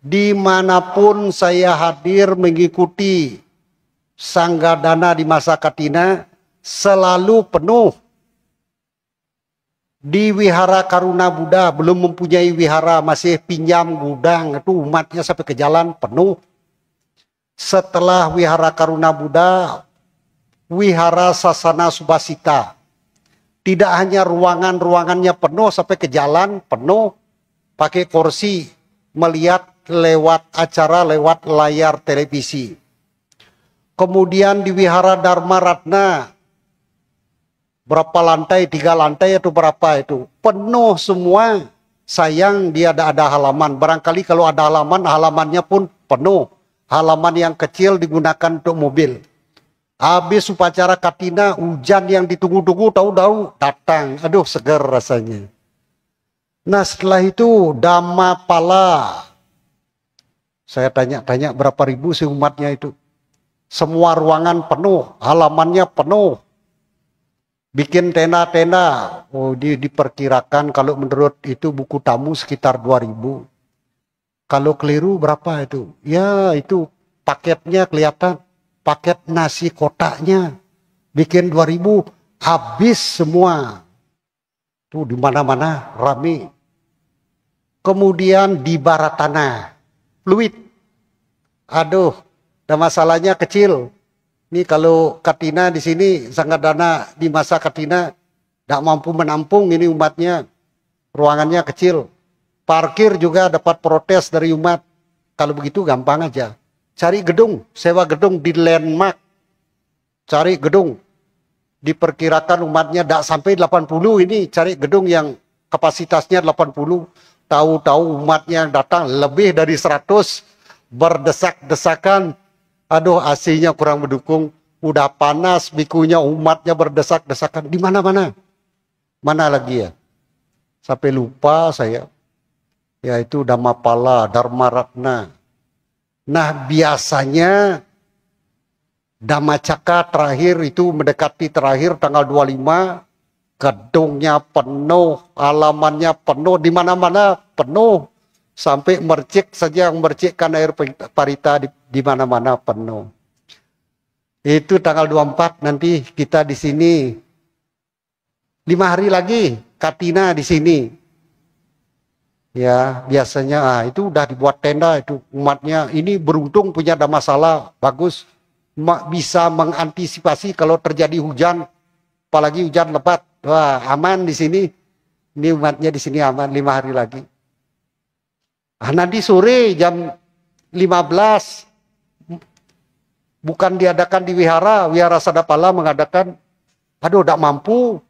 Dimanapun saya hadir mengikuti Sanggadana di masa Katina, selalu penuh. Di Wihara Karuna Buddha belum mempunyai wihara, masih pinjam gudang, itu umatnya sampai ke jalan penuh. Setelah Wihara Karuna Buddha, Wihara Sasana Subasita, tidak hanya ruangannya penuh, sampai ke jalan penuh, pakai kursi, melihat lewat acara, lewat layar televisi. Kemudian di Wihara Dharma Ratna, berapa lantai, 3 lantai atau berapa itu, penuh semua. Sayang dia ada halaman, barangkali kalau ada halaman, halamannya pun penuh. Halaman yang kecil digunakan untuk mobil. Habis upacara Katina, hujan yang ditunggu-tunggu tahu-tahu datang. Aduh, segar rasanya. Nah setelah itu Dhammapala, saya tanya berapa ribu sih umatnya itu. Semua ruangan penuh, halamannya penuh. Bikin tenda-tenda. Oh, diperkirakan kalau menurut itu buku tamu sekitar 2000. Kalau keliru berapa itu? Ya itu paketnya kelihatan. Paket nasi kotaknya. Bikin 2000, habis semua. Tuh di mana-mana rame. Kemudian di Baratana, fluid. Aduh, dan masalahnya kecil. Ini kalau Katina di sini, Sanggadana di masa Katina tidak mampu menampung ini umatnya. Ruangannya kecil. Parkir juga dapat protes dari umat. Kalau begitu gampang aja. Cari gedung, sewa gedung di landmark. Cari gedung. Diperkirakan umatnya tidak sampai 80 ini. Cari gedung yang kapasitasnya 80. Tahu-tahu umatnya datang lebih dari 100. Berdesak-desakan. Aduh, AC-nya kurang mendukung. Udah panas, bikunya umatnya berdesak-desakan. Di mana-mana. Mana lagi ya? Sampai lupa saya. Yaitu Dhammapala, Dharma Ratna. Nah, biasanya Dhammacakka terakhir itu mendekati terakhir tanggal 25. Gedungnya penuh, halamannya penuh, di mana-mana penuh. Sampai mercik saja yang mercikkan air parita di mana-mana penuh. Itu tanggal 24 nanti kita di sini. 5 hari lagi Katina di sini. Ya, biasanya itu udah dibuat tenda itu umatnya. Ini beruntung punya ada masalah, bagus. Bisa mengantisipasi kalau terjadi hujan, apalagi hujan lebat. Wah, aman di sini. Ini umatnya di sini aman 5 hari lagi. Nanti sore jam 15 bukan diadakan di wihara, Wihara Sadapala mengadakan. Aduh, tidak mampu.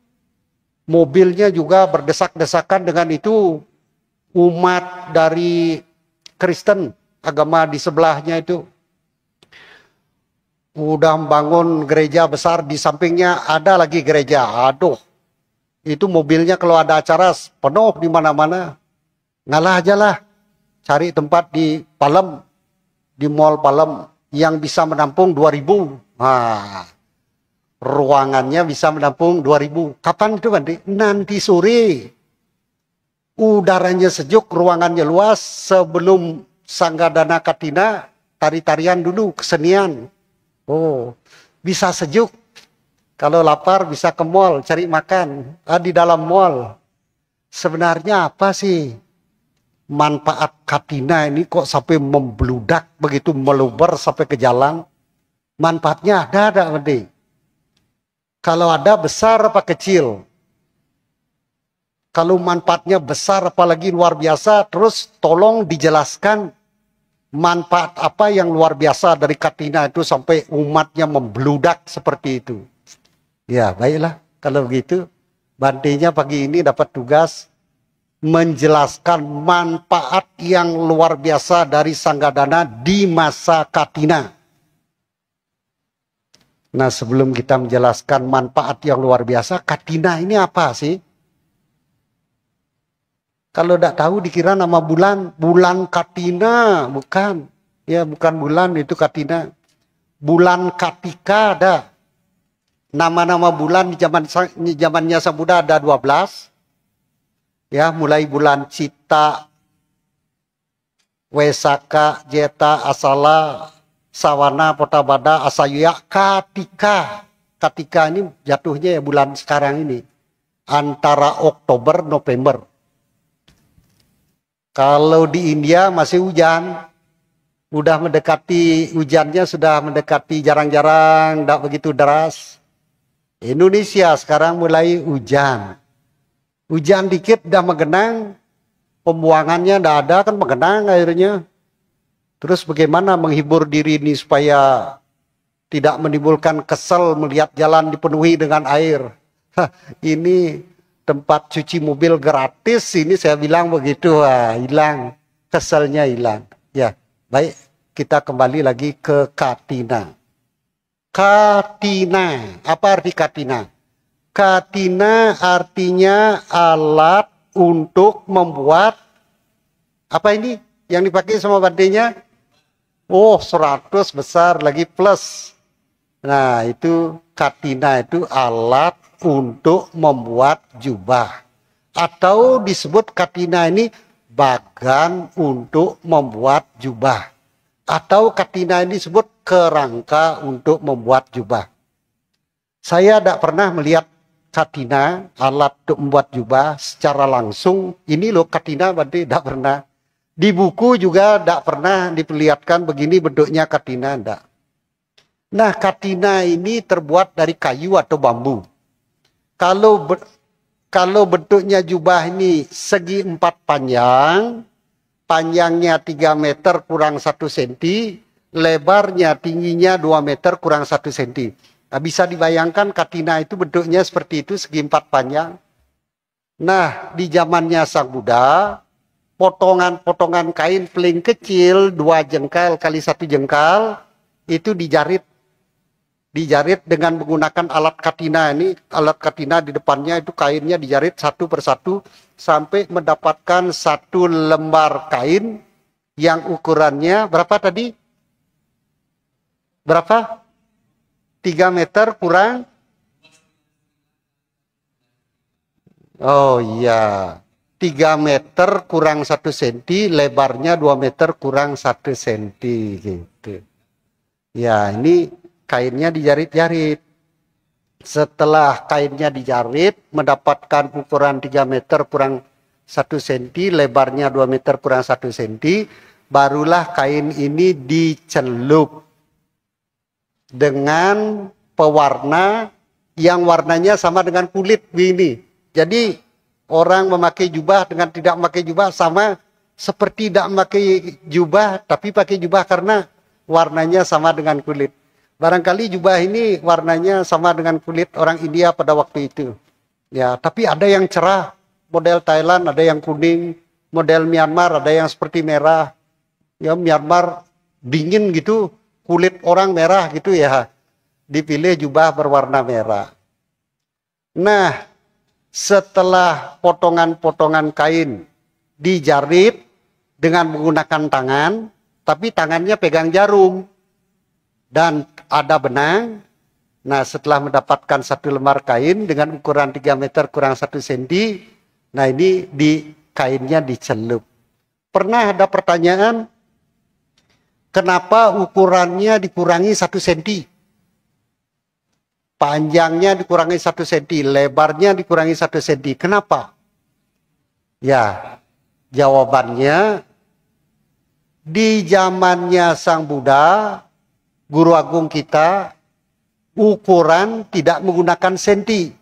Mobilnya juga berdesak-desakan dengan itu. Umat dari Kristen, agama di sebelahnya itu. Udah membangun gereja besar, di sampingnya ada lagi gereja. Aduh, itu mobilnya kalau ada acara penuh di mana-mana. Ngalah aja lah. Cari tempat di Palem, di Mall Palem yang bisa menampung 2000. Nah, ruangannya bisa menampung 2000. Kapan itu nanti? Nanti sore. Udaranya sejuk, ruangannya luas. Sebelum Sanggadana Katina, tari-tarian dulu, kesenian. Oh, bisa sejuk. Kalau lapar bisa ke mall, cari makan. Di dalam mall. Sebenarnya apa sih manfaat Katina ini kok sampai membludak begitu, meluber sampai ke jalan? Manfaatnya ada nanti. Kalau ada besar apa kecil? Kalau manfaatnya besar apalagi luar biasa, terus tolong dijelaskan manfaat apa yang luar biasa dari Katina itu sampai umatnya membludak seperti itu. Ya baiklah, kalau begitu Bantenya pagi ini dapat tugas menjelaskan manfaat yang luar biasa dari Sanggadana di masa Katina. Nah, sebelum kita menjelaskan manfaat yang luar biasa, Katina ini apa sih? Kalau tidak tahu dikira nama bulan, bulan Katina, bukan. Ya, bukan bulan, itu Katina. Bulan Katika ada. Nama-nama bulan di zamannya Sang Buddha ada 12. Ya, mulai bulan Cita, Wesaka, Jeta, Asala, Sawana, Potabada, Asayuya, Katika. Katika ini jatuhnya ya bulan sekarang ini. Antara Oktober, November. Kalau di India masih hujan. Udah mendekati, hujannya sudah mendekati jarang-jarang, tidak begitu deras. Indonesia sekarang mulai hujan. Hujan dikit udah menggenang, pembuangannya tidak ada kan menggenang airnya. Terus bagaimana menghibur diri ini supaya tidak menimbulkan kesel melihat jalan dipenuhi dengan air. Ini tempat cuci mobil gratis, ini saya bilang begitu, hilang, keselnya hilang. Ya, baik, kita kembali lagi ke Katina. Katina, apa arti katina? Katina artinya alat untuk membuat, apa ini yang dipakai sama bandenya? Oh, 100 besar lagi plus. Nah, itu katina itu alat untuk membuat jubah. Atau disebut katina ini bagan untuk membuat jubah. Atau katina ini disebut kerangka untuk membuat jubah. Saya tidak pernah melihat katina, alat untuk membuat jubah secara langsung. Ini loh katina, berarti tidak pernah. Di buku juga tidak pernah diperlihatkan begini bentuknya katina, tidak. Nah, katina ini terbuat dari kayu atau bambu. Kalau bentuknya jubah ini segi 4 panjang, panjangnya 3 meter kurang 1 senti, lebarnya tingginya 2 meter kurang 1 senti. Nah, bisa dibayangkan katina itu bentuknya seperti itu, segi 4 panjang. Nah, di zamannya Sang Buddha, potongan-potongan kain paling kecil 2 jengkal kali 1 jengkal itu dijarit dengan menggunakan alat katina ini. Alat katina di depannya itu kainnya dijarit satu persatu sampai mendapatkan 1 lembar kain yang ukurannya berapa tadi? Berapa? 3 meter kurang? Oh iya, 3 meter kurang 1 senti, lebarnya 2 meter kurang 1 senti gitu. Ya, ini kainnya dijarit-jarit. Setelah kainnya dijarit, mendapatkan ukuran 3 meter kurang 1 senti, lebarnya 2 meter kurang 1 senti, barulah kain ini dicelup dengan pewarna yang warnanya sama dengan kulit ini. Jadi orang memakai jubah dengan tidak memakai jubah sama seperti tidak memakai jubah, tapi pakai jubah karena warnanya sama dengan kulit. Barangkali jubah ini warnanya sama dengan kulit orang India pada waktu itu. Ya, tapi ada yang cerah, model Thailand, ada yang kuning, model Myanmar, ada yang seperti merah. Ya, Myanmar dingin gitu, kulit orang merah gitu ya. Dipilih jubah berwarna merah. Nah, setelah potongan-potongan kain dijarit dengan menggunakan tangan, tapi tangannya pegang jarum. Dan ada benang. Nah, setelah mendapatkan 1 lembar kain dengan ukuran 3 meter kurang 1 senti, nah ini kainnya dicelup. Pernah ada pertanyaan, kenapa ukurannya dikurangi 1 senti? Panjangnya dikurangi 1 senti, lebarnya dikurangi 1 senti. Kenapa? Ya, jawabannya di zamannya Sang Buddha, Guru Agung kita, ukuran tidak menggunakan senti,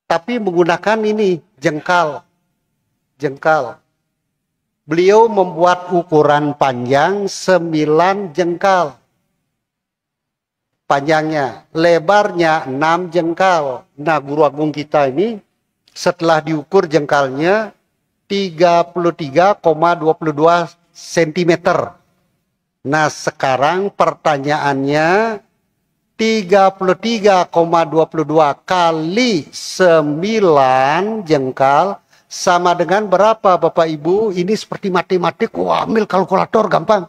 tapi menggunakan ini, jengkal. Jengkal. Beliau membuat ukuran panjang 9 jengkal. Panjangnya, lebarnya 6 jengkal. Nah, Guru Agung kita ini setelah diukur jengkalnya 33,22 cm. Nah, sekarang pertanyaannya 33,22 kali 9 jengkal sama dengan berapa Bapak Ibu? Ini seperti matematik, wah ambil kalkulator gampang.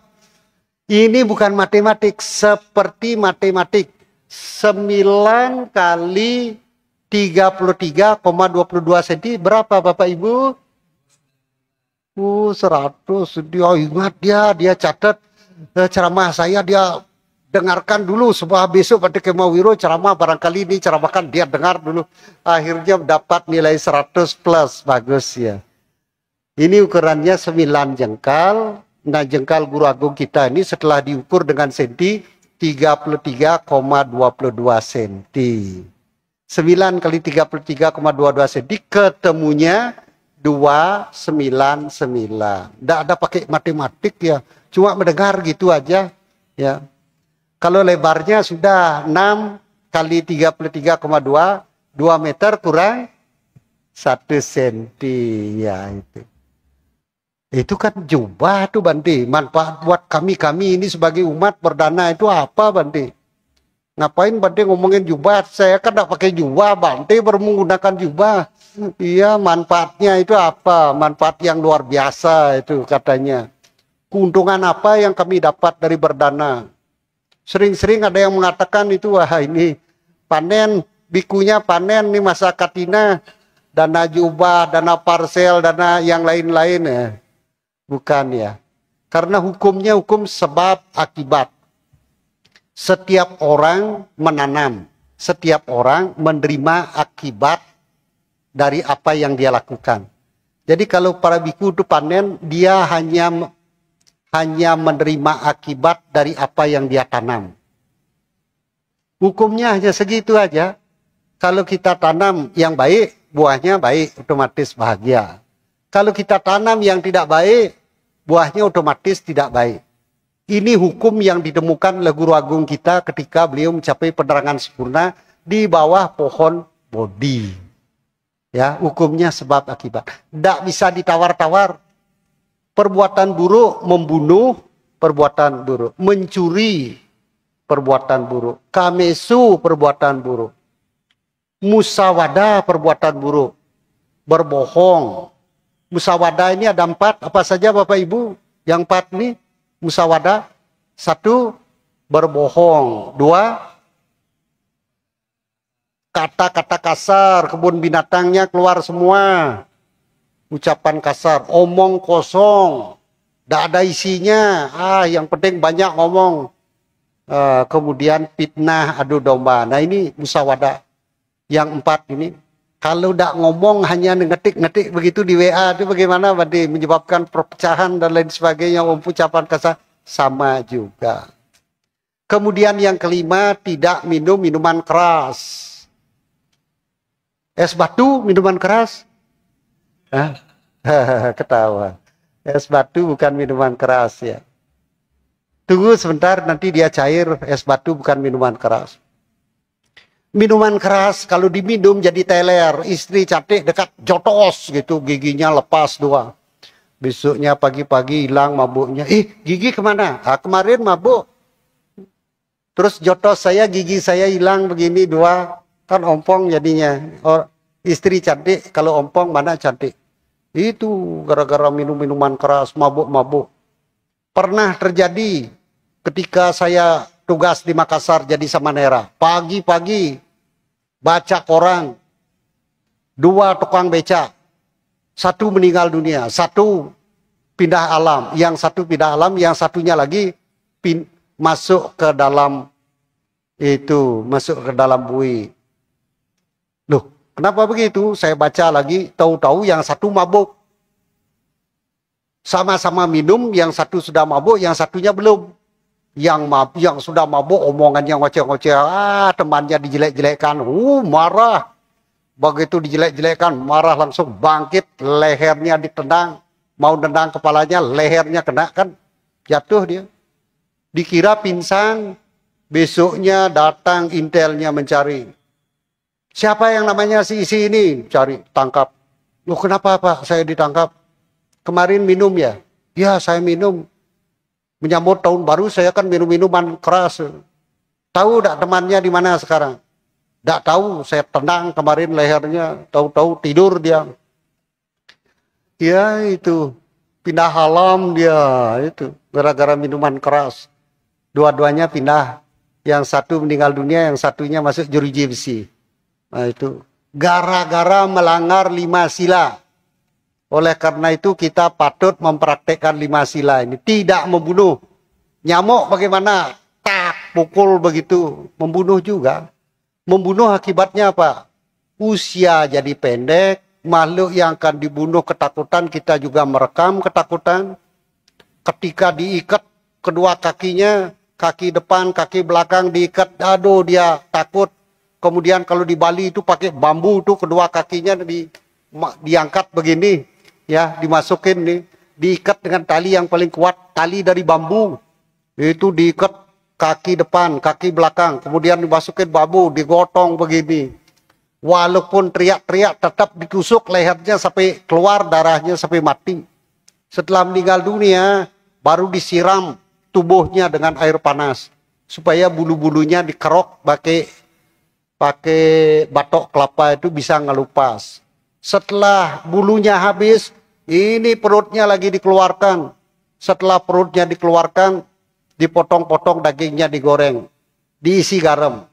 Ini bukan matematik, seperti matematik. 9 kali 33,22 cm berapa Bapak Ibu? 100. Dia ingat, dia catat ceramah saya, dia dengarkan dulu. Sebab besok pada Kemawiro ceramah, barangkali ini ceramahkan, dia dengar dulu. Akhirnya dapat nilai 100 plus. Bagus ya. Ini ukurannya 9 jengkal. Nah, jengkal guru agung kita ini setelah diukur dengan senti 33,22 cm. 9 kali 33,22 cm ketemunya 299. Tidak ada pakai matematik ya, cuma mendengar gitu aja ya. Kalau lebarnya sudah 6 kali 33,2, 2 meter kurang 1 cm ya itu. Itu kan jubah tuh Bante. Manfaat buat kami ini sebagai umat berdana itu apa Bante? Ngapain Bante ngomongin jubah? Saya kan tidak pakai jubah, Bante baru menggunakan jubah. Iya, manfaatnya itu apa? Manfaat yang luar biasa itu katanya. Keuntungan apa yang kami dapat dari berdana? Sering-sering ada yang mengatakan itu, wah ini panen, bikunya panen nih masa katina, dana jubah, dana parsel, dana yang lain-lain ya. Bukan ya. Karena hukumnya hukum sebab akibat. Setiap orang menanam, setiap orang menerima akibat dari apa yang dia lakukan. Jadi kalau para biku itu panen, dia hanya menerima akibat dari apa yang dia tanam. Hukumnya hanya segitu aja. Kalau kita tanam yang baik, buahnya baik, otomatis bahagia. Kalau kita tanam yang tidak baik, buahnya otomatis tidak baik. Ini hukum yang ditemukan oleh guru agung kita ketika beliau mencapai penerangan sempurna di bawah pohon Bodhi. Ya, hukumnya sebab akibat. Tidak bisa ditawar-tawar. Perbuatan buruk membunuh, perbuatan buruk. Mencuri, perbuatan buruk. Kamesu, perbuatan buruk. Musawadah, perbuatan buruk. Berbohong. Musawadah ini ada 4. Apa saja Bapak Ibu? Yang 4 ini. Musawadah, 1 berbohong, 2 kata-kata kasar, kebun binatangnya keluar semua, ucapan kasar, omong kosong, tidak ada isinya, yang penting banyak ngomong, kemudian fitnah, adu domba. Nah ini musawadah yang 4 ini. Kalau tidak ngomong hanya ngetik-ngetik begitu di WA itu bagaimana Bante? Menyebabkan perpecahan dan lain sebagainya. Ucapan kasar sama juga. Kemudian yang kelima, tidak minum minuman keras. Es batu minuman keras? Ketawa. Es batu bukan minuman keras ya. Tunggu sebentar, nanti dia cair. Es batu bukan minuman keras. Minuman keras kalau diminum jadi teler, istri cantik dekat jotos gitu, giginya lepas doang. Besoknya pagi-pagi hilang mabuknya. Gigi kemana? Kemarin mabuk. Terus jotos saya, gigi saya hilang begini 2, kan ompong jadinya. Istri cantik, kalau ompong mana cantik. Itu gara-gara minum minuman keras, mabuk-mabuk. Pernah terjadi ketika saya tugas di Makassar jadi samanera. Pagi-pagi baca koran, 2 tukang beca, 1 meninggal dunia, 1 pindah alam, yang 1 pindah alam, yang satunya lagi masuk ke dalam bui. Loh, kenapa begitu? Saya baca lagi, tahu-tahu yang 1 mabuk. Sama-sama minum, yang 1 sudah mabuk, yang satunya belum. Yang sudah mabuk omongannya ngoceh-ngoceh, temannya dijelek-jelekkan, marah. Begitu dijelek-jelekkan, marah langsung bangkit, lehernya ditendang, mau nendang kepalanya, lehernya kena kan, jatuh dia. Dikira pingsan, besoknya datang intelnya mencari. Siapa yang namanya si isi ini? Cari, tangkap. Loh kenapa Pak saya ditangkap? Kemarin minum ya? Ya saya minum. Menyambut tahun baru saya kan minum minuman keras. Tahu tidak temannya di mana sekarang? Tidak tahu, saya tendang kemarin lehernya, tahu-tahu tidur dia. Ya itu, pindah alam dia, itu gara-gara minuman keras. Dua-duanya pindah Yang satu meninggal dunia, yang satunya masuk jeruji besi. Nah itu gara-gara melanggar 5 sila. Oleh karena itu kita patut mempraktekkan 5 sila ini. Tidak membunuh. Nyamuk bagaimana? Tak, pukul begitu. Membunuh juga. Membunuh akibatnya apa? Usia jadi pendek. Makhluk yang akan dibunuh ketakutan, kita juga merekam ketakutan. Ketika diikat kedua kakinya, kaki depan, kaki belakang diikat, aduh dia takut. Kemudian kalau di Bali itu pakai bambu tuh kedua kakinya diangkat begini, ya dimasukin nih, diikat dengan tali yang paling kuat, tali dari bambu. Itu diikat kaki depan, kaki belakang, kemudian dimasukin bambu, digotong begini. Walaupun teriak-teriak tetap ditusuk lehernya sampai keluar darahnya sampai mati. Setelah meninggal dunia baru disiram tubuhnya dengan air panas supaya bulu-bulunya dikerok pakai batok kelapa itu bisa ngelupas. Setelah bulunya habis, ini perutnya lagi dikeluarkan. Setelah perutnya dikeluarkan, dipotong-potong dagingnya digoreng, diisi garam.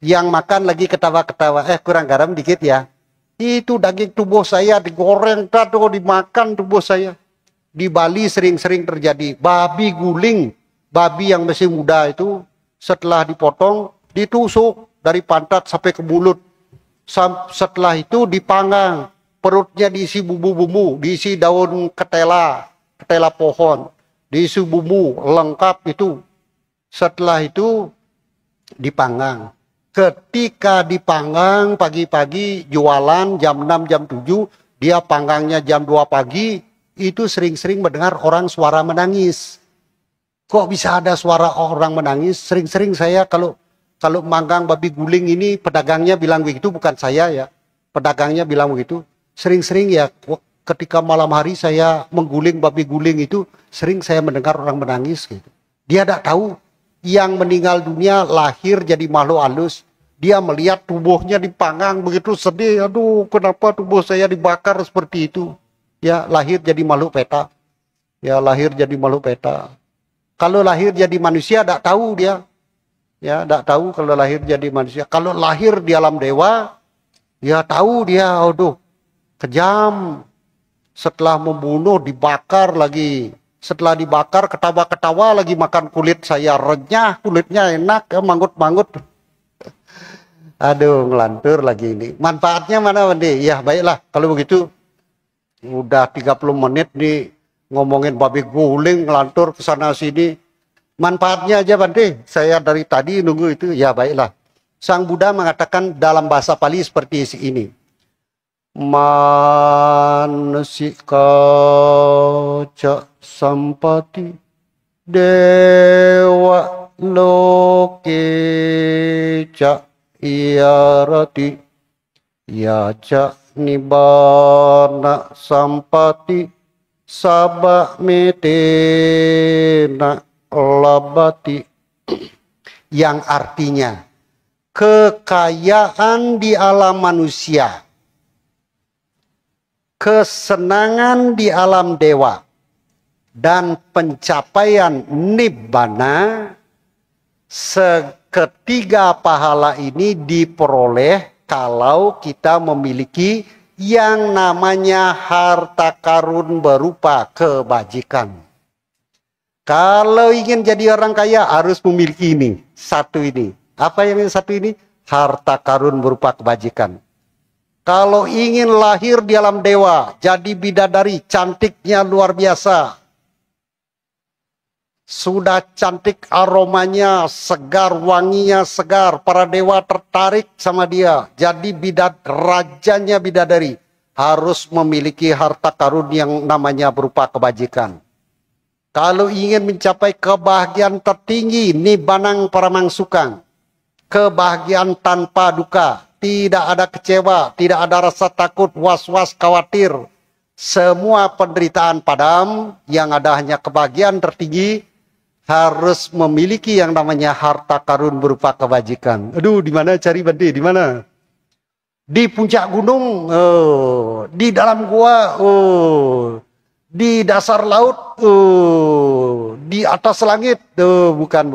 Yang makan lagi ketawa-ketawa, kurang garam dikit ya. Itu daging tubuh saya digoreng, taduh dimakan tubuh saya. Di Bali sering-sering terjadi. Babi guling, babi yang masih muda itu setelah dipotong, ditusuk dari pantat sampai ke mulut. Setelah itu dipanggang, perutnya diisi bumbu-bumbu, diisi daun ketela pohon, diisi bumbu lengkap itu. Setelah itu dipanggang. Ketika dipanggang pagi-pagi jualan jam 6, jam 7, dia panggangnya jam 2 pagi, itu sering-sering mendengar orang suara menangis. Kok bisa ada suara orang menangis? Sering-sering saya kalau manggang babi guling ini pedagangnya bilang begitu, bukan saya ya. Pedagangnya bilang begitu. Sering-sering ya ketika malam hari saya mengguling babi guling itu, sering saya mendengar orang menangis gitu. Dia tidak tahu yang meninggal dunia lahir jadi makhluk halus. Dia melihat tubuhnya dipanggang begitu sedih. Aduh, kenapa tubuh saya dibakar seperti itu? Ya, lahir jadi makhluk peta. Ya, lahir jadi makhluk peta. Kalau lahir jadi manusia, tidak tahu dia. Ya, tidak tahu kalau lahir jadi manusia. Kalau lahir di alam dewa, ya tahu dia. Aduh, kejam. Setelah membunuh, dibakar lagi. Setelah dibakar, ketawa-ketawa lagi makan kulit saya. Renyah, kulitnya enak, manggut-manggut. Aduh, ngelantur lagi ini. Manfaatnya mana, Bandi? Ya, baiklah. Kalau begitu, udah 30 menit nih ngomongin babi guling, ngelantur ke sana sini. Manfaatnya aja, Bandi. Saya dari tadi nunggu itu. Ya, baiklah. Sang Buddha mengatakan dalam bahasa Pali seperti ini. Manasika ca sampati dewa loke ca iyarati ya ca nibbana sampati sabba metena labati, yang artinya kekayaan di alam manusia, kesenangan di alam dewa, dan pencapaian nibbana, seketiga pahala ini diperoleh kalau kita memiliki yang namanya harta karun berupa kebajikan. Kalau ingin jadi orang kaya harus memiliki ini, satu ini. Apa yang satu ini? Harta karun berupa kebajikan. Kalau ingin lahir di alam dewa, jadi bidadari, cantiknya luar biasa. Sudah cantik, aromanya segar, wanginya segar. Para dewa tertarik sama dia. Jadi rajanya bidadari. Harus memiliki harta karun yang namanya berupa kebajikan. Kalau ingin mencapai kebahagiaan tertinggi, nibbanang paramangsukan. Kebahagiaan tanpa duka. Tidak ada kecewa, tidak ada rasa takut, was-was, khawatir. Semua penderitaan padam, yang ada hanya kebahagiaan tertinggi, harus memiliki yang namanya harta karun berupa kebajikan. Aduh, di mana cari, Bandi? Di mana? Di puncak gunung, di dalam gua, di dasar laut, di atas langit. Bukan.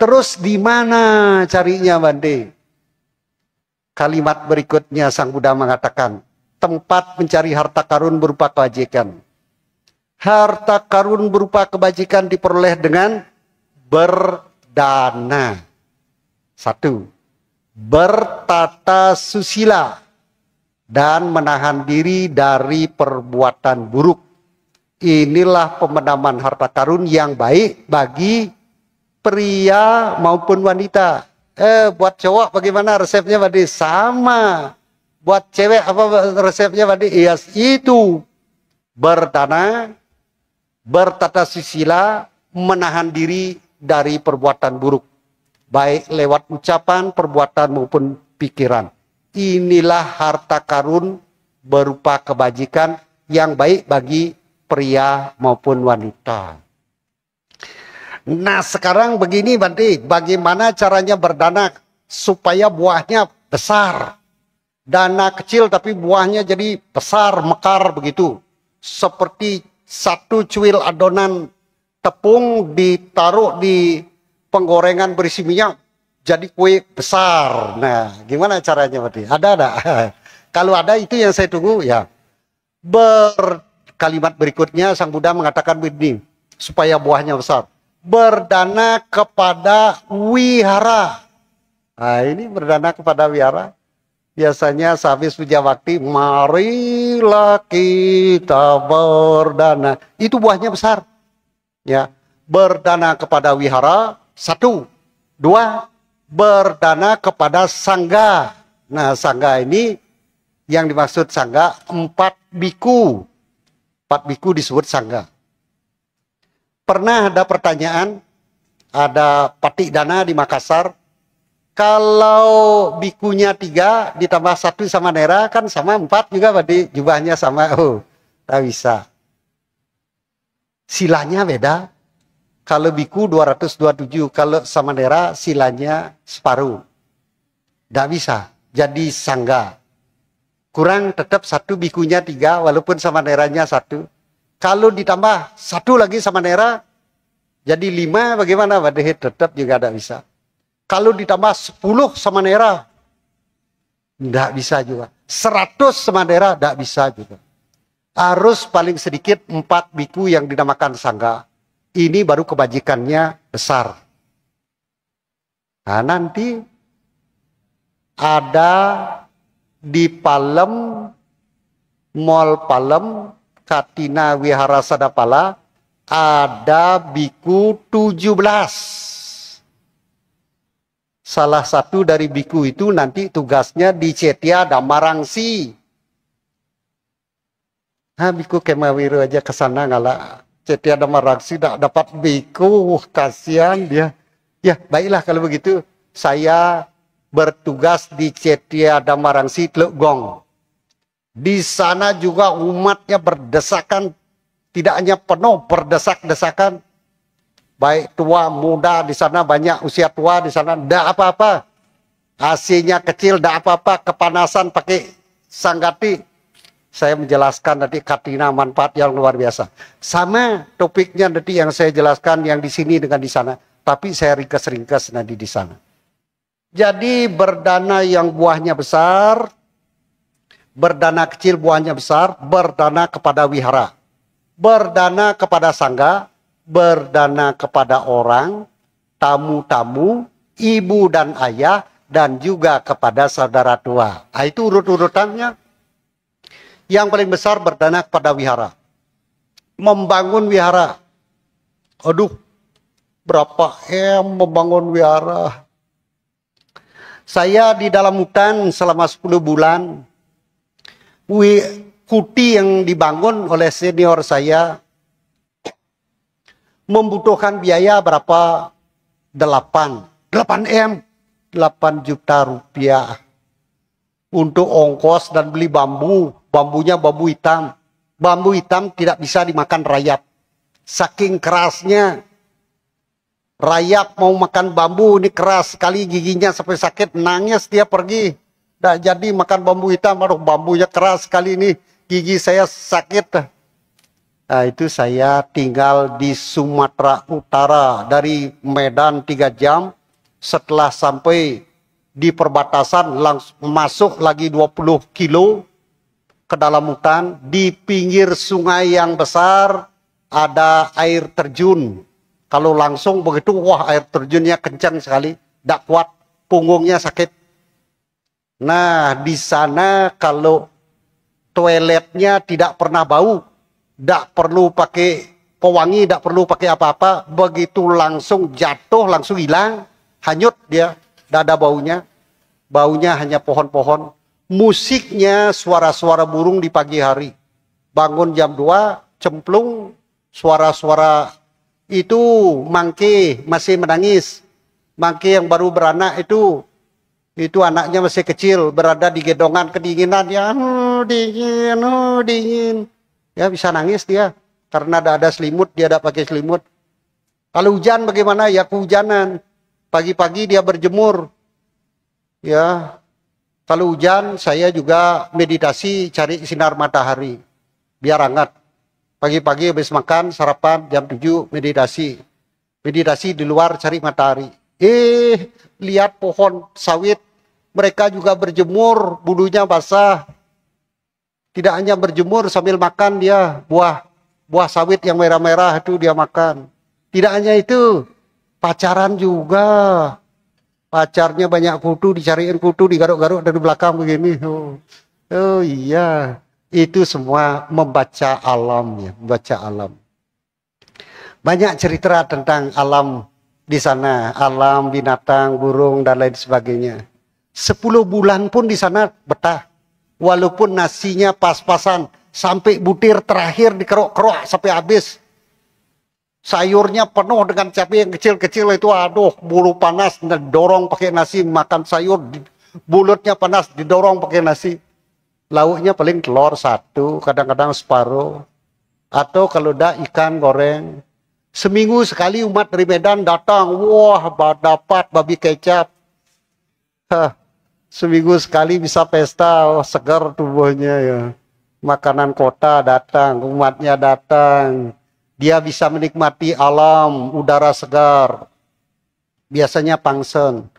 Terus di mana carinya, Bande? Kalimat berikutnya Sang Buddha mengatakan, tempat mencari harta karun berupa kebajikan. Harta karun berupa kebajikan diperoleh dengan berdana. 1. Bertata susila dan menahan diri dari perbuatan buruk. Inilah pemenaman harta karun yang baik bagi pria maupun wanita. Buat cowok bagaimana resepnya, Bade? Sama. Buat cewek apa resepnya, Bade? Yes, itu. Berdana, bertata susila, menahan diri dari perbuatan buruk. Baik lewat ucapan, perbuatan maupun pikiran. Inilah harta karun berupa kebajikan yang baik bagi pria maupun wanita. Nah sekarang begini, Bante, bagaimana caranya berdana supaya buahnya besar. Dana kecil tapi buahnya jadi besar, mekar begitu. Seperti satu cuil adonan tepung ditaruh di penggorengan berisi minyak, jadi kue besar. Nah gimana caranya, Bante? Ada? Kalau ada itu yang saya tunggu ya. Kalimat berikutnya Sang Buddha mengatakan begini, supaya buahnya besar. Berdana kepada wihara. Nah ini berdana kepada wihara. Biasanya sehabis puja bakti, marilah kita berdana. Itu buahnya besar. Ya, berdana kepada wihara. 1. 2. Berdana kepada sangga. Nah sangga ini yang dimaksud sangga 4 biku. 4 biku disebut sangga. Pernah ada pertanyaan, ada patik dana di Makassar, kalau bikunya 3 ditambah 1 sama nera kan sama 4 juga, berarti jubahnya sama. Oh, tak bisa. Silanya beda. Kalau biku 227, kalau sama nera silanya separuh. Tak bisa. Jadi sangga. Kurang tetap 1 bikunya 3 walaupun sama neranya 1. Kalau ditambah 1 lagi sama nera, jadi 5 bagaimana? Badai tetap juga tidak bisa. Kalau ditambah 10 sama nera, tidak bisa juga. 100 sama nera, tidak bisa juga. Harus paling sedikit 4 biku yang dinamakan sangga. Ini baru kebajikannya besar. Nah nanti ada di Palem, Mall Palem, Katina Wihara Sadapala, ada biku 17. Salah satu dari biku itu nanti tugasnya di Cetia Damarangsi. Nah, biku Kemawiru aja ke sana ngalah. Cetia Damarangsi tidak dapat biku, kasihan dia. Ya, baiklah kalau begitu saya bertugas di Cetia Damarangsi Teluk Gong. Di sana juga umatnya berdesakan, tidak hanya penuh berdesak-desakan. Baik tua, muda, di sana banyak usia tua, di sana tidak apa-apa. AC-nya kecil, tidak apa-apa. Kepanasan pakai sanggati. Saya menjelaskan nanti katina manfaat yang luar biasa. Sama topiknya nanti yang saya jelaskan yang di sini dengan di sana. Tapi saya ringkas-ringkas nanti di sana. Jadi berdana yang buahnya besar, berdana kecil buahnya besar, berdana kepada wihara, berdana kepada sangga, berdana kepada orang, tamu-tamu, ibu dan ayah, dan juga kepada saudara tua. Nah, itu urut-urutannya. Yang paling besar berdana kepada wihara. Membangun wihara. Aduh, berapa membangun wihara. Saya di dalam hutan selama 10 bulan. Kuti yang dibangun oleh senior saya membutuhkan biaya berapa? 8 juta rupiah untuk ongkos dan beli bambu. Bambunya bambu hitam. Bambu hitam tidak bisa dimakan rayap. Saking kerasnya. Rayap mau makan bambu ini keras sekali, giginya sampai sakit, nangis dia pergi. Tidak jadi makan bambu hitam, aduh bambunya keras sekali ini, gigi saya sakit. Nah, itu saya tinggal di Sumatera Utara. Dari Medan 3 jam. Setelah sampai di perbatasan langsung masuk lagi 20 kilo ke dalam hutan. Di pinggir sungai yang besar ada air terjun. Kalau langsung begitu, wah air terjunnya kencang sekali. Tidak kuat, punggungnya sakit. Nah, di sana kalau toiletnya tidak pernah bau. Tidak perlu pakai pewangi, tidak perlu pakai apa-apa. Begitu langsung jatuh, langsung hilang. Hanyut dia, tidak ada baunya. Baunya hanya pohon-pohon. Musiknya suara-suara burung di pagi hari. Bangun jam 2, cemplung, suara-suara itu mangke masih menangis. Mangke yang baru beranak itu anaknya masih kecil, berada di gedongan kedinginan. Ya, dingin, dingin. Ya bisa nangis dia. Karena ada selimut, dia tidak pakai selimut. Kalau hujan bagaimana? Ya kehujanan. Pagi-pagi dia berjemur. Ya, kalau hujan saya juga meditasi cari sinar matahari. Biar hangat. Pagi-pagi habis makan, sarapan, jam 7 meditasi. Meditasi di luar cari matahari. Lihat pohon sawit. Mereka juga berjemur, bulunya basah. Tidak hanya berjemur sambil makan dia. Buah sawit yang merah-merah itu dia makan. Tidak hanya itu. Pacaran juga. Pacarnya banyak kutu, dicariin kutu, digaruk-garuk dari belakang begini. Oh iya. Itu semua membaca alam ya, membaca alam. Banyak cerita tentang alam di sana, alam, binatang, burung dan lain sebagainya. 10 bulan pun di sana betah. Walaupun nasinya pas-pasan, sampai butir terakhir dikerok-kerok sampai habis. Sayurnya penuh dengan cabai yang kecil-kecil itu, aduh, bulu panas, dorong pakai nasi, makan sayur, bulutnya panas, didorong pakai nasi. Lauknya paling telur 1, kadang-kadang separuh. Atau kalau udah ikan goreng. Seminggu sekali umat dari Medan datang, wah dapat babi kecap. Seminggu sekali bisa pesta, oh, segar tubuhnya ya. Makanan kota datang, umatnya datang. Dia bisa menikmati alam, udara segar. Biasanya pangsen.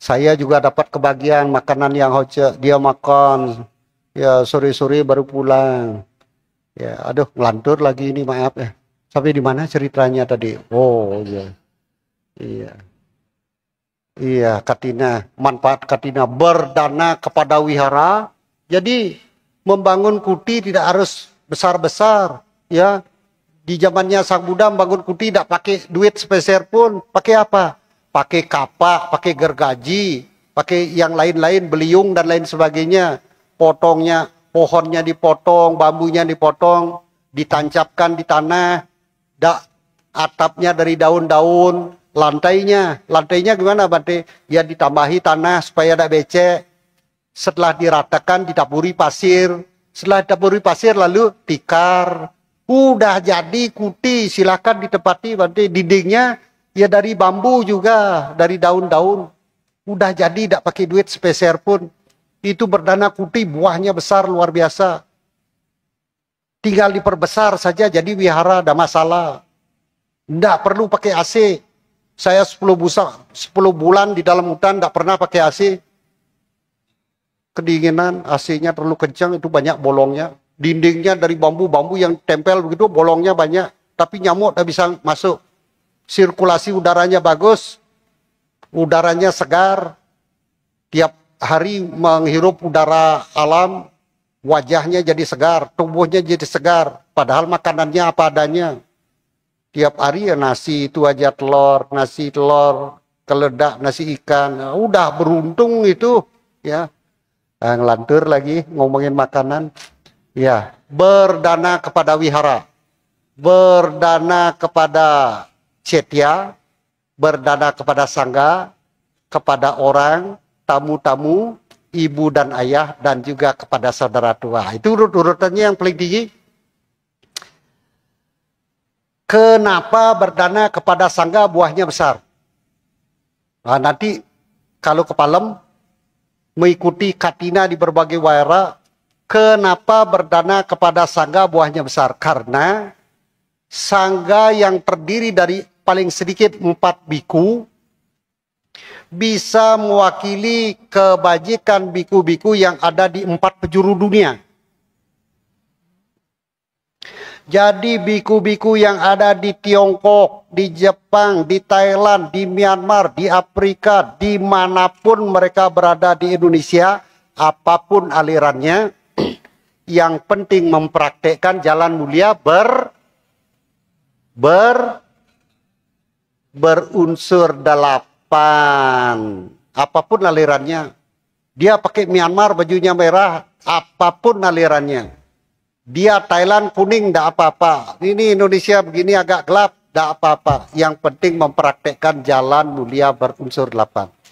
Saya juga dapat kebagian makanan yang hoce. Dia makan, ya sore-sore baru pulang. Ya, aduh, ngelantur lagi ini, maaf ya. Sampai di mana ceritanya tadi? Oh, iya. Iya. Iya, Katina. Manfaat Katina berdana kepada wihara. Jadi, membangun kuti tidak harus besar-besar, ya. Di zamannya Sang Buddha membangun kuti tidak pakai duit sepeser pun. Pakai apa? Pakai kapak, pakai gergaji, pakai yang lain-lain, beliung dan lain sebagainya. Potongnya, pohonnya dipotong, bambunya dipotong, ditancapkan di tanah. Atapnya dari daun-daun, lantainya gimana Bante? Ya ditambahi tanah supaya tidak becek. Setelah diratakan ditaburi pasir. Setelah ditaburi pasir lalu tikar. Udah jadi kuti, silakan ditempati Bante. Dindingnya ya dari bambu juga, dari daun-daun. Udah jadi, tidak pakai duit sepeser pun. Itu berdana kuti, buahnya besar luar biasa. Tinggal diperbesar saja jadi wihara, ada masalah. Tidak perlu pakai AC. Saya 10 bulan di dalam hutan tidak pernah pakai AC. Kedinginan, AC-nya terlalu kencang, itu banyak bolongnya. Dindingnya dari bambu yang tempel begitu, bolongnya banyak. Tapi nyamuk tidak bisa masuk. Sirkulasi udaranya bagus. Udaranya segar. Tiap hari menghirup udara alam. Wajahnya jadi segar. Tubuhnya jadi segar. Padahal makanannya apa adanya. Tiap hari ya nasi itu aja, telur, nasi telur, keledak, nasi ikan. Udah beruntung itu. Ya. Ngelantur lagi ngomongin makanan. Ya, berdana kepada wihara, berdana kepada cetya, berdana kepada sangga, kepada orang, tamu-tamu, ibu dan ayah, dan juga kepada saudara tua. Itu urut-urutannya yang paling tinggi. Kenapa berdana kepada sangga buahnya besar? Nah, nanti kalau ke Palem, mengikuti Katina di berbagai wihara, Kenapa berdana kepada sangga buahnya besar? Karena sangga yang terdiri dari paling sedikit 4 biku bisa mewakili kebajikan biku-biku yang ada di 4 penjuru dunia. Jadi biku-biku yang ada di Tiongkok, di Jepang, di Thailand, di Myanmar, di Afrika, dimanapun mereka berada di Indonesia, apapun alirannya, yang penting mempraktekkan jalan mulia berunsur 8. Apapun alirannya. Dia pakai Myanmar bajunya merah, apapun alirannya. Dia Thailand kuning, tidak apa-apa. Ini Indonesia begini agak gelap, tidak apa-apa. Yang penting mempraktekkan jalan mulia berunsur 8.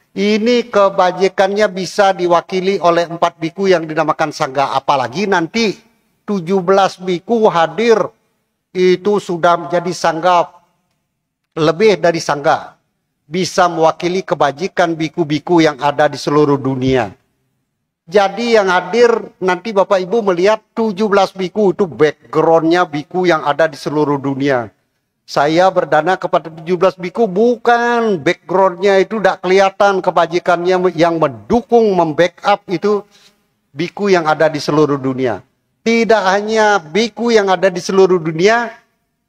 Ini kebajikannya bisa diwakili oleh 4 biku yang dinamakan sangga. Apalagi nanti 17 biku hadir, itu sudah menjadi sangga, lebih dari sangga. Bisa mewakili kebajikan biku-biku yang ada di seluruh dunia. Jadi yang hadir nanti Bapak Ibu melihat 17 biku itu backgroundnya biku yang ada di seluruh dunia. Saya berdana kepada 17 biku, bukan backgroundnya itu tidak kelihatan kebajikannya yang mendukung, membackup itu biku yang ada di seluruh dunia. Tidak hanya biku yang ada di seluruh dunia,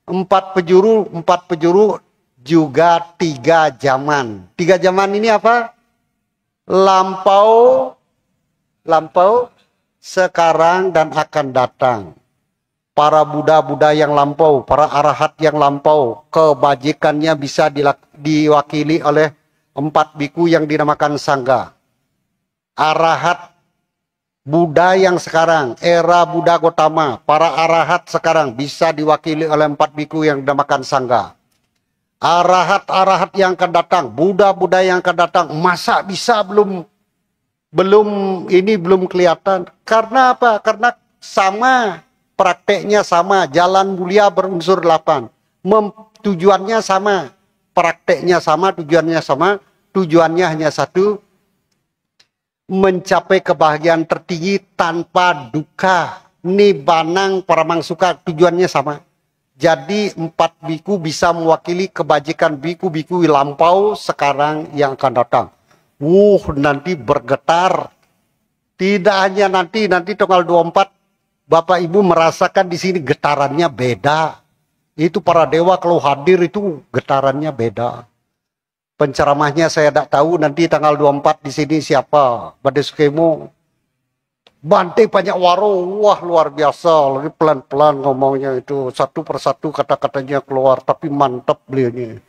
4 penjuru juga 3 zaman. 3 zaman ini apa? Lampau, sekarang dan akan datang. Para Buddha-Buddha yang lampau, para arahat yang lampau, kebajikannya bisa diwakili oleh 4 biku yang dinamakan sangga. Arahat Buddha yang sekarang, era Buddha Gotama, para arahat sekarang bisa diwakili oleh 4 biku yang dinamakan sangga. Arahat-arahat yang akan datang, Buddha-Buddha yang akan datang, masa bisa belum kelihatan. Karena apa? Karena sama, prakteknya sama, jalan mulia berunsur 8. Tujuannya sama, prakteknya sama, tujuannya hanya satu, mencapai kebahagiaan tertinggi tanpa duka. Nibanang paramangsuka, tujuannya sama. Jadi 4 biku bisa mewakili kebajikan biku-biku lampau, sekarang, yang akan datang. Nanti bergetar. Tidak hanya nanti tanggal 24 Bapak Ibu merasakan di sini getarannya beda. Itu para dewa kalau hadir itu getarannya beda. Penceramahnya saya tidak tahu nanti tanggal 24 di sini siapa. Bade Sukemo. Bante banyak warung. Wah, luar biasa. Lagi pelan-pelan ngomongnya itu. Satu persatu kata-katanya keluar, tapi mantap beliaunya.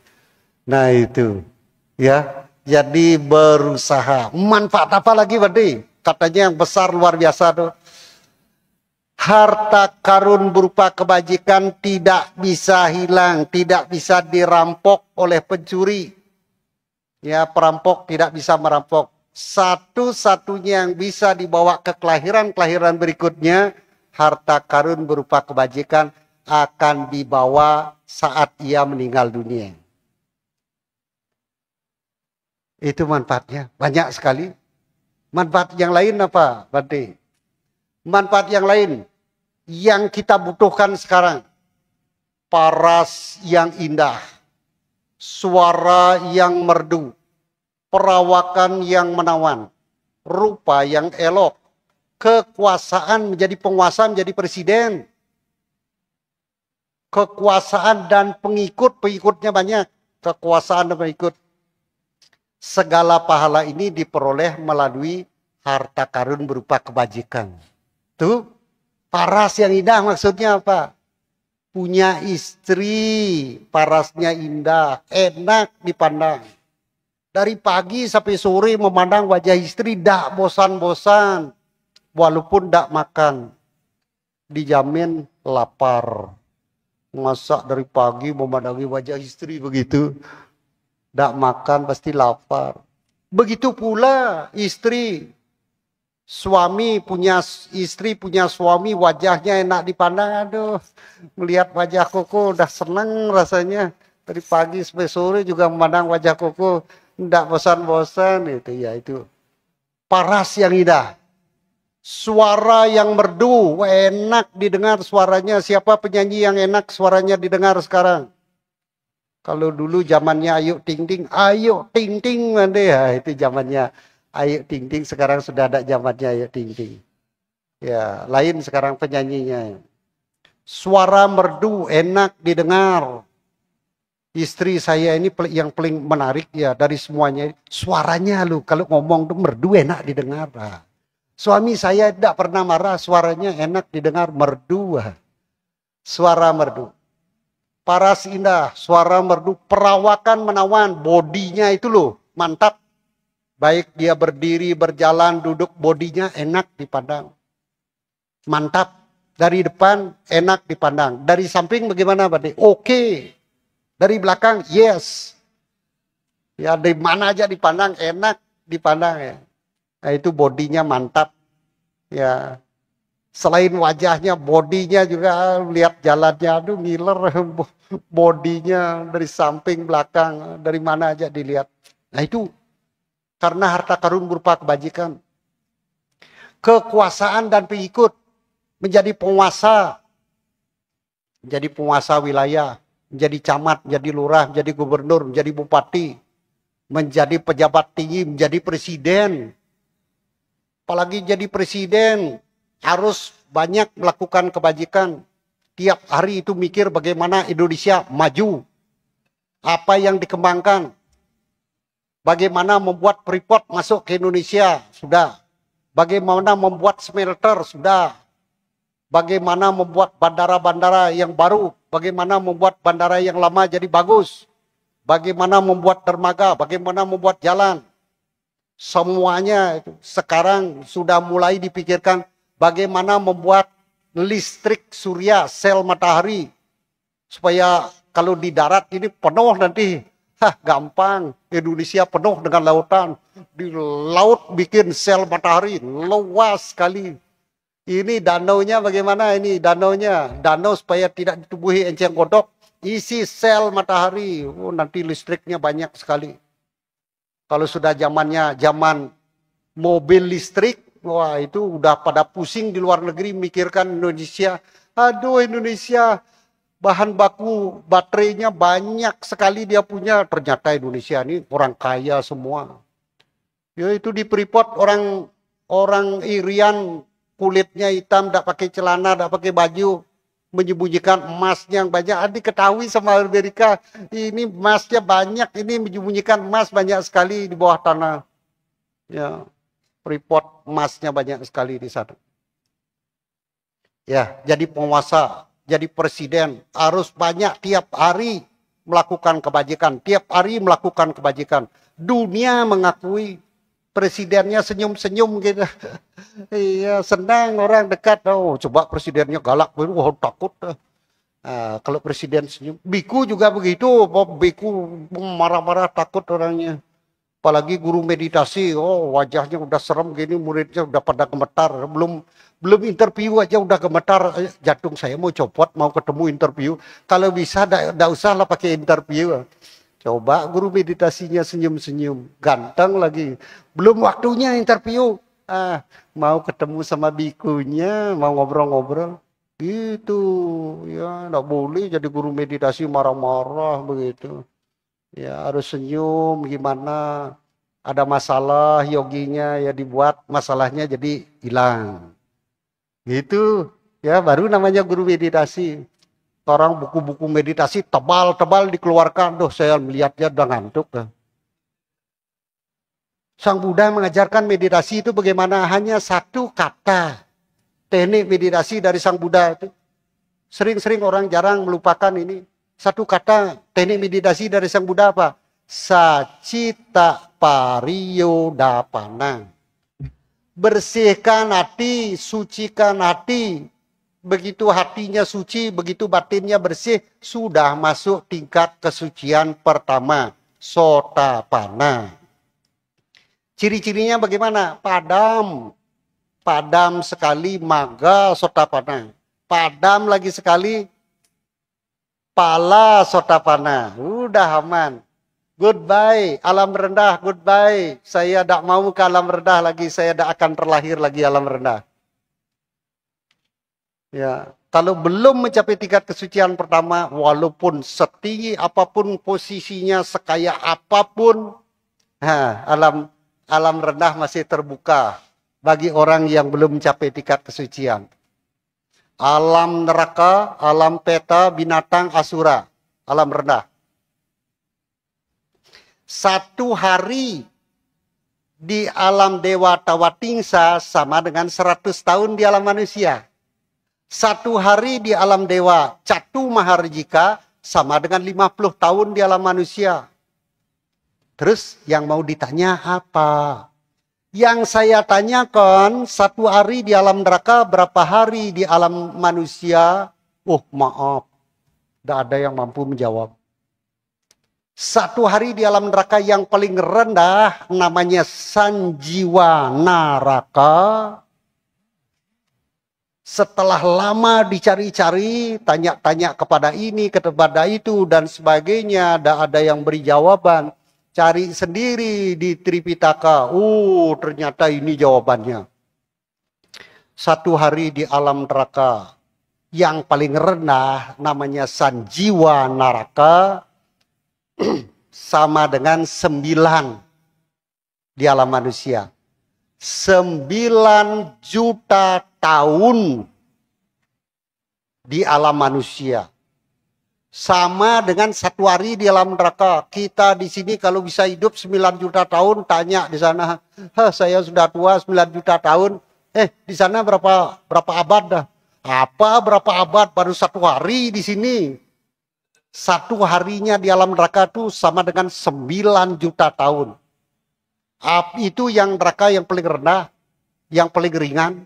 Nah itu, ya. Jadi berusaha. Manfaat apa lagi Bade? Katanya yang besar luar biasa tuh. Harta karun berupa kebajikan tidak bisa hilang, tidak bisa dirampok oleh pencuri. Ya, perampok tidak bisa merampok. Satu-satunya yang bisa dibawa ke kelahiran-kelahiran berikutnya, harta karun berupa kebajikan akan dibawa saat ia meninggal dunia. Itu manfaatnya, banyak sekali. Manfaat yang lain apa, Bante? Manfaat yang lain yang kita butuhkan sekarang. Paras yang indah, suara yang merdu, perawakan yang menawan, rupa yang elok, kekuasaan menjadi penguasa, menjadi presiden. Kekuasaan dan pengikutnya banyak. Kekuasaan dan pengikut. Segala pahala ini diperoleh melalui harta karun berupa kebajikan. Tuh, paras yang indah maksudnya apa? Punya istri, parasnya indah, enak dipandang. Dari pagi sampai sore memandang wajah istri, tidak bosan-bosan. Walaupun tidak makan, dijamin lapar. Masak dari pagi memandangi wajah istri begitu. Tidak makan pasti lapar. Begitu pula istri. Suami punya istri, punya suami, wajahnya enak dipandang. Aduh, melihat wajah Koko udah senang rasanya. Dari pagi sampai sore juga memandang wajah Koko. Tidak bosan-bosan. Itu ya itu. Paras yang indah. Suara yang merdu, enak didengar suaranya. Siapa penyanyi yang enak suaranya didengar sekarang? Kalau dulu zamannya Ayu Ting Ting nanti ya, itu zamannya Ayu Ting Ting. Sekarang sudah ada zamannya Ayu Ting Ting. Ya, lain sekarang penyanyinya. Suara merdu, enak didengar. Istri saya ini yang paling menarik ya dari semuanya. Suaranya lu kalau ngomong tuh merdu enak didengar. Nah, suami saya tidak pernah marah, suaranya enak didengar, merdu. Suara merdu. Paras indah, suara merdu, perawakan menawan, bodinya itu loh, mantap. Baik dia berdiri, berjalan, duduk, bodinya enak dipandang. Mantap. Dari depan enak dipandang. Dari samping bagaimana Pak? Oke. Dari belakang, yes. Ya, dari mana aja dipandang, enak dipandang ya. Nah, itu bodinya mantap. Ya. Selain wajahnya, bodinya juga lihat jalannya, aduh ngiler. Bodinya dari samping, belakang, dari mana aja dilihat. Nah itu, karena harta karun berupa kebajikan. Kekuasaan dan pengikut, menjadi penguasa wilayah, menjadi camat, menjadi lurah, menjadi gubernur, menjadi bupati, menjadi pejabat tinggi, menjadi presiden. Apalagi jadi presiden, harus banyak melakukan kebajikan. Tiap hari itu mikir bagaimana Indonesia maju. Apa yang dikembangkan. Bagaimana membuat Freeport masuk ke Indonesia, sudah. Bagaimana membuat smelter, sudah. Bagaimana membuat bandara-bandara yang baru. Bagaimana membuat bandara yang lama jadi bagus. Bagaimana membuat dermaga. Bagaimana membuat jalan. Semuanya itu sekarang sudah mulai dipikirkan bagaimana membuat listrik surya, sel matahari. Supaya kalau di darat ini penuh nanti. Gampang. Indonesia penuh dengan lautan. Di laut bikin sel matahari. Luas sekali. Ini danaunya bagaimana ini danaunya? Danau supaya tidak ditubuhi enceng gondok. Isi sel matahari. Oh, nanti listriknya banyak sekali. Kalau sudah zaman mobil listrik. Wah itu udah pada pusing di luar negeri mikirkan Indonesia. Aduh Indonesia bahan baku baterainya banyak sekali dia punya. Ternyata Indonesia ini orang kaya semua. Ya itu di Freeport orang Irian kulitnya hitam, tidak pakai celana, tidak pakai baju, menyembunyikan emasnya yang banyak. Diketahui sama Amerika, ini emasnya banyak, ini menyembunyikan emas banyak sekali di bawah tanah. Ya, Freeport emasnya banyak sekali di sana. Ya, jadi penguasa, jadi presiden harus banyak tiap hari melakukan kebajikan, tiap hari melakukan kebajikan. Dunia mengakui. Presidennya senyum-senyum gitu. Iya, senang orang dekat. Oh, coba presidennya galak, wah takut. Kalau presiden senyum. Biku juga begitu. Biku marah-marah takut orangnya. Apalagi guru meditasi. Oh, wajahnya udah serem gini, muridnya udah pada gemetar. Belum interview aja udah gemetar. Jantung saya mau copot, mau ketemu interview. Kalau bisa, enggak usah lah pakai interview. Coba guru meditasinya senyum-senyum, ganteng lagi. Belum waktunya interview. Mau ketemu sama bikunya, mau ngobrol-ngobrol. Gitu. Ya, enggak boleh jadi guru meditasi marah-marah begitu. Ya, harus senyum gimana. Ada masalah yoginya ya dibuat masalahnya jadi hilang. Gitu. Ya, baru namanya guru meditasi. Orang buku-buku meditasi tebal-tebal dikeluarkan. Duh, saya melihatnya udah ngantuk. Sang Buddha mengajarkan meditasi itu bagaimana hanya satu kata. Teknik meditasi dari Sang Buddha itu. Sering-sering orang jarang melupakan ini. Satu kata teknik meditasi dari Sang Buddha apa? Sacita pariyodapana. Bersihkan hati, sucikan hati. Begitu hatinya suci, begitu batinnya bersih, sudah masuk tingkat kesucian pertama, sotapana. Ciri-cirinya bagaimana? Padam. Padam sekali, maga sotapana. Padam lagi sekali, pala sotapana. Udah aman. Goodbye, alam rendah, goodbye. Saya tidak mau ke alam rendah lagi, saya tidak akan terlahir lagi alam rendah. Ya, kalau belum mencapai tingkat kesucian pertama, walaupun setinggi apapun posisinya, sekaya apapun, alam alam rendah masih terbuka bagi orang yang belum mencapai tingkat kesucian. Alam neraka, alam peta, binatang, asura, alam rendah. Satu hari di alam dewa tawatingsa sama dengan 100 tahun di alam manusia. Satu hari di alam dewa Catu Maharjika sama dengan 50 tahun di alam manusia. Terus yang mau ditanya apa? Yang saya tanyakan, satu hari di alam neraka, berapa hari di alam manusia? Oh maaf, tidak ada yang mampu menjawab. Satu hari di alam neraka yang paling rendah namanya Sanjiwa Naraka. Setelah lama dicari-cari, tanya-tanya kepada ini, kepada itu, dan sebagainya, tidak ada yang beri jawaban. Cari sendiri di Tripitaka. Ternyata ini jawabannya. Satu hari di alam neraka yang paling rendah namanya Sanjiwa Naraka sama dengan 9 di alam manusia. 9 juta tahun di alam manusia. Sama dengan satu hari di alam neraka. Kita di sini kalau bisa hidup 9 juta tahun, tanya di sana, saya sudah tua 9 juta tahun. Di sana berapa abad dah? Apa berapa abad, baru satu hari di sini. Satu harinya di alam neraka itu sama dengan 9 juta tahun. Itu yang neraka yang paling rendah, yang paling ringan.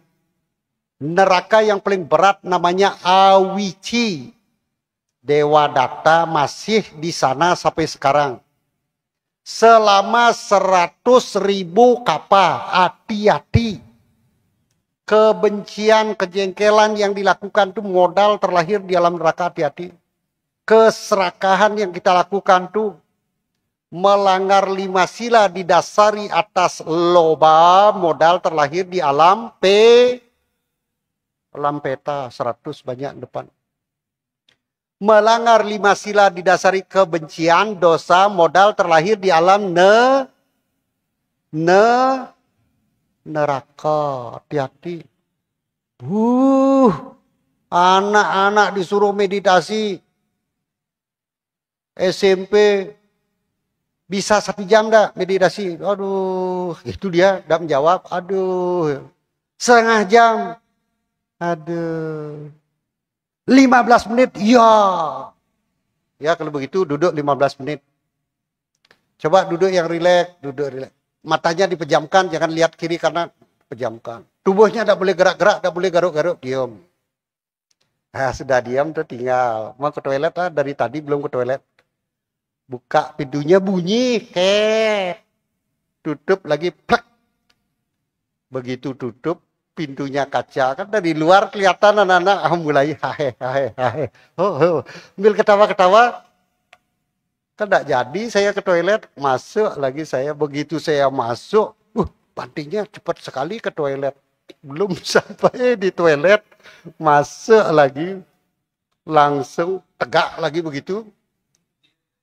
Neraka yang paling berat namanya Awici. Dewa Datta masih di sana sampai sekarang. Selama 100.000 kapa, hati-hati. Kebencian, kejengkelan yang dilakukan itu modal terlahir di alam neraka, hati-hati. Keserakahan yang kita lakukan itu melanggar 5 sila didasari atas loba, modal terlahir di alam alam peta 100 banyak depan. Melanggar 5 sila didasari kebencian, dosa, modal terlahir di alam neraka. Hati-hati. Anak-anak disuruh meditasi. SMP bisa 1 jam dah meditasi. Aduh, itu dia tidak menjawab. Aduh, setengah jam. Aduh, 15 menit. Ya kalau begitu duduk 15 menit. Coba duduk yang rileks, duduk rileks. Matanya dipejamkan, jangan lihat kiri karena pejamkan. Tubuhnya tidak boleh gerak-gerak, tidak boleh garuk-garuk, diam. Sudah diam tuh tinggal. Mau ke toilet dari tadi belum ke toilet. Buka pintunya bunyi, tutup lagi, plek. Begitu tutup, pintunya kaca, kan dari luar kelihatan anak-anak mulai hahe. Ambil ketawa-ketawa, kan tidak jadi saya ke toilet, masuk lagi saya. Begitu saya masuk, pantinya cepat sekali ke toilet. Belum sampai di toilet, masuk lagi, langsung tegak lagi begitu.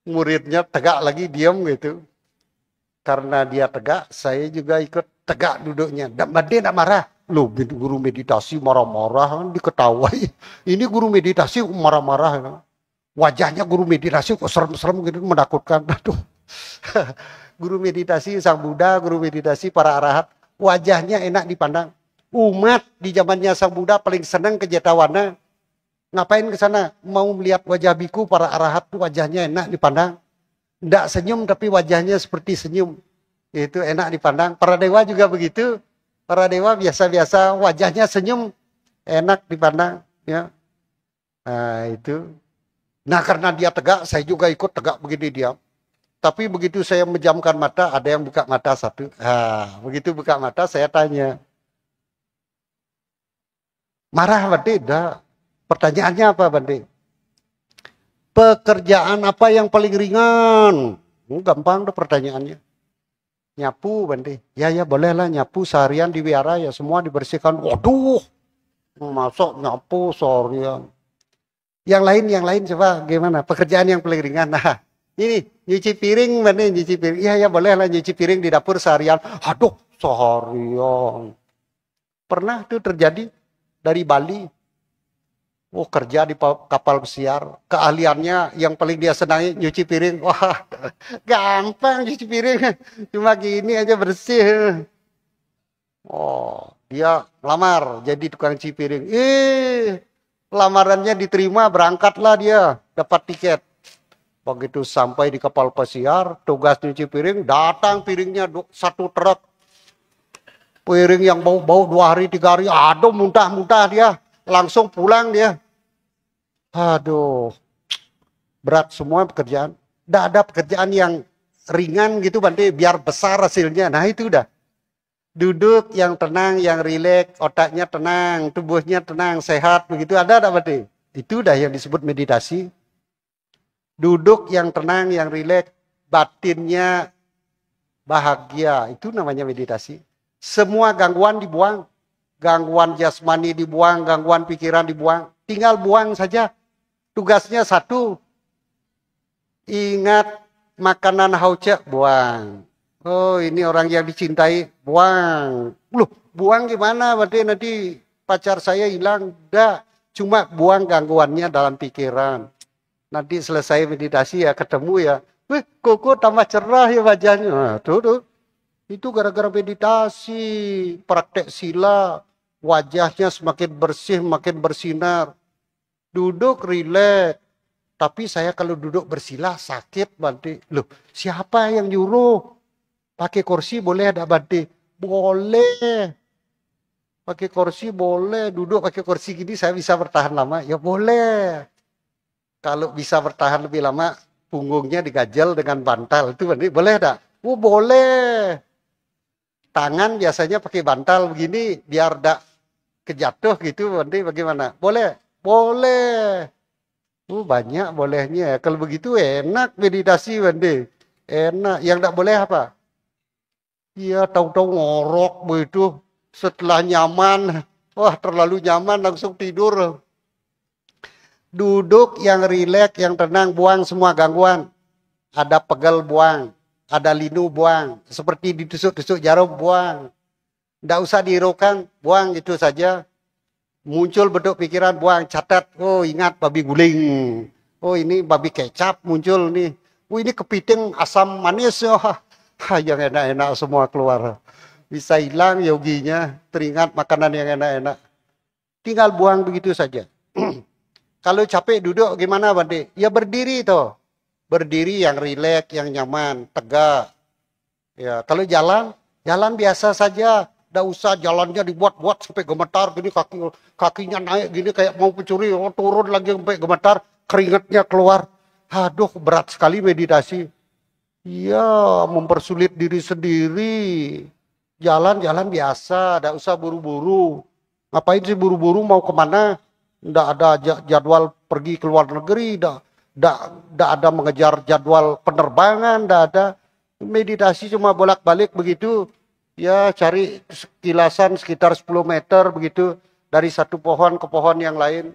Muridnya tegak lagi, diam gitu. Karena dia tegak, saya juga ikut tegak duduknya. Dia tidak marah. Loh, guru meditasi marah-marah, diketawai. Ini guru meditasi marah-marah. Wajahnya guru meditasi kok serem-serem gitu, menakutkan. Aduh. Guru meditasi Sang Buddha, guru meditasi para arahat, wajahnya enak dipandang. Umat di zamannya Sang Buddha paling senang ke Jetawana. Ngapain ke sana? Mau melihat wajah biku para arahat tuh wajahnya enak dipandang. Tidak senyum tapi wajahnya seperti senyum. Itu enak dipandang. Para dewa juga begitu. Para dewa biasa-biasa wajahnya senyum, enak dipandang. Ya. Nah itu. Nah karena dia tegak, saya juga ikut tegak begini diam. Tapi begitu saya menjamkan mata, ada yang buka mata satu. Begitu buka mata saya tanya. Marah apa tidak? Pertanyaannya apa, Bante? Pekerjaan apa yang paling ringan? Gampang tuh pertanyaannya. Nyapu, Bante. Ya bolehlah nyapu seharian di wihara ya semua dibersihkan. Waduh, Masuk nyapu seharian. Yang lain coba gimana? Pekerjaan yang paling ringan. Nah, ini nyuci piring mana nyuci piring? Iya ya boleh lah nyuci piring di dapur seharian. Aduh, seharian. Pernah tuh terjadi dari Bali. Oh, kerja di kapal pesiar. Keahliannya yang paling dia senangi nyuci piring. Wah, gampang nyuci piring. Cuma gini aja bersih. Oh, dia lamar jadi tukang cuci piring. Lamarannya diterima, berangkatlah dia, dapat tiket. Begitu sampai di kapal pesiar, tugas nyuci piring, datang piringnya satu truk. Piring yang bau-bau 2 hari 3 hari, aduh muntah-muntah dia. Langsung pulang dia. Aduh, berat semua pekerjaan. Nggak ada pekerjaan yang ringan gitu Bante, biar besar hasilnya. Nah itu udah. Duduk yang tenang, yang rileks, otaknya tenang, tubuhnya tenang, sehat, begitu ada Bante? Itu udah yang disebut meditasi. Duduk yang tenang, yang rileks, batinnya bahagia, itu namanya meditasi. Semua gangguan dibuang, gangguan jasmani dibuang, gangguan pikiran dibuang, tinggal buang saja. Tugasnya satu, ingat makanan hauce, buang. Oh ini orang yang dicintai, buang. Loh, buang gimana? Berarti nanti pacar saya hilang. Enggak, cuma buang gangguannya dalam pikiran. Nanti selesai meditasi ya ketemu ya. Wih, kok tambah cerah ya wajahnya. Nah, tuh. Itu gara-gara meditasi, praktek sila, wajahnya semakin bersih, makin bersinar. Duduk rileks. Tapi saya kalau duduk bersila sakit Bante. Loh, siapa yang nyuruh? Pakai kursi boleh ada Bante? Boleh. Pakai kursi boleh. Duduk pakai kursi gini saya bisa bertahan lama? Ya boleh. Kalau bisa bertahan lebih lama, punggungnya digajal dengan bantal. Itu Bante, boleh tak? Oh boleh. Tangan biasanya pakai bantal begini biar tak kejatuh gitu Bante, bagaimana? Boleh? Boleh. Banyak bolehnya. Kalau begitu enak meditasi Bante. Enak. Yang tak boleh apa? Iya tahu-tahu ngorok begitu. Setelah nyaman. Wah terlalu nyaman langsung tidur. Duduk yang rileks, yang tenang, buang semua gangguan. Ada pegel buang. Ada linu buang. Seperti ditusuk-tusuk jarum buang. Tidak usah dihiraukan, buang itu saja. Muncul bentuk pikiran, buang, catat. Oh ingat babi guling. Oh ini babi kecap muncul nih. Oh ini kepiting asam manis. Oh, yang enak-enak semua keluar. Bisa hilang yoginya, teringat makanan yang enak-enak. Tinggal buang begitu saja. Kalau capek duduk gimana Bante? Ya berdiri toh. Berdiri yang rileks, yang nyaman, tegak. Ya, kalau jalan biasa saja. Tidak usah jalannya dibuat-buat sampai gemetar gini kakinya naik gini kayak mau pencuri, turun lagi sampai gemetar, keringatnya keluar. Aduh, berat sekali meditasi. Iya, mempersulit diri sendiri. Jalan-jalan biasa, tidak usah buru-buru. Ngapain sih buru-buru mau kemana? Tidak ada jadwal pergi ke luar negeri, tidak ada mengejar jadwal penerbangan, tidak ada. Meditasi cuma bolak-balik begitu. Ya cari kilasan sekitar 10 meter begitu. Dari satu pohon ke pohon yang lain.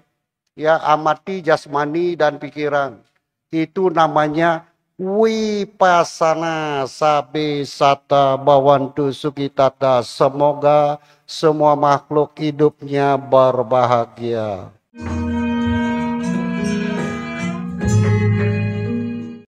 Ya amati jasmani dan pikiran. Itu namanya Wipasana Sabe Sata Bawantu Sukitata. Semoga semua makhluk hidupnya berbahagia.